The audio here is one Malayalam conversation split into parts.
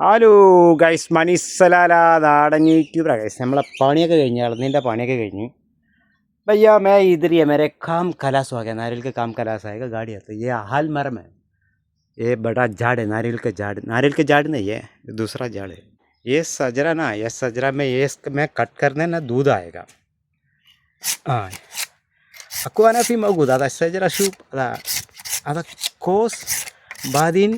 ഹലോ ഗൈസ്, മണിസലാല നാടൻ യൂട്യൂബറാണ് ഗൈസ്. നമ്മളെ പണിയൊക്കെ കഴിഞ്ഞ് ഇളനീൻ്റെ പണിയൊക്കെ കഴിഞ്ഞ് भैया मैं इधर ही है, मेरे काम खलास हो गया, नारियल के काम खलास आएगा गाड़ी आता है। ये हाल मरम है, ये बड़ा झाड़ है, नारियल के झाड़ नहीं है, दूसरा झाड़ है। ये सजरा ना, ये सजरा में ये मैं कट करने ना दूध आएगा. हाँ, aku ana fi mau ada सजरा शूप ada kos badin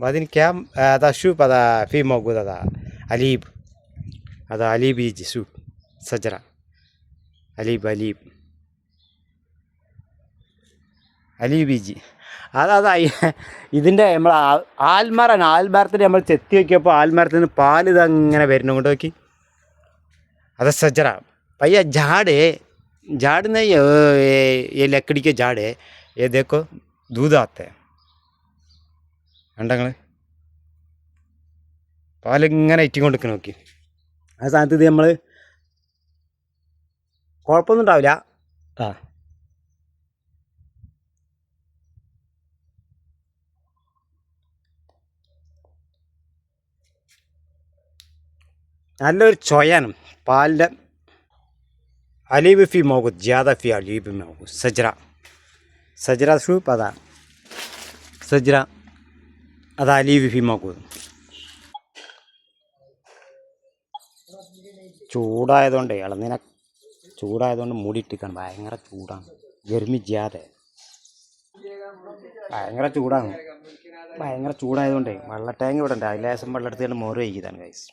بعدين كام هذا شوف هذا في موجود هذا عليب، هذا عليب يجي شوف شجرة عليب يجي അതാ ഇതിൻ്റെ നമ്മൾ ആൽമറാണ്. ആൽമരത്തിൽ നമ്മൾ ചെത്തി വയ്ക്കിയപ്പോൾ ആൽമരത്തിൽ നിന്ന് പാൽ ഇതങ്ങനെ വരുന്നു കൊണ്ട് നോക്കി. അത് सजरा भैया झाड़ नहीं ये लकड़ी के झाड़ है, ये देखो दूध आता है, കണ്ടങ്ങൾ പാലിങ്ങനെ ഇറ്റിക്കൊണ്ടിരിക്കണ നോക്കി. ആ സ്ഥാനത്ത് ഇത് നമ്മൾ കുഴപ്പമൊന്നും ഉണ്ടാവില്ല. നല്ലൊരു ചൊയാണ് പാലിൻ്റെ. അലീബ് ഫി മോഗുത് ജ്യാദ ഫി അലീബ് മോഗുത് സജറ ഷൂപ്പ് അതാ സജറ അതാ അലീബ് ഫി മോഗുത്. ചൂടായതുകൊണ്ട് ഇളനീന ചൂടായതുകൊണ്ട് മൂടിയിട്ടിരിക്കണം. ഭയങ്കര ചൂടാണ്, ഗർമി ജ്യാദ ഭയങ്കര ചൂടാണ്. ഭയങ്കര ചൂടായതുകൊണ്ട് വെള്ള ടാങ്ക് ഇവിടെ ഉണ്ട്, അതിലേശം വെള്ളം എടുത്തിട്ട് മോര് കഴിക്കുന്നതാണ് ഗൈസ്.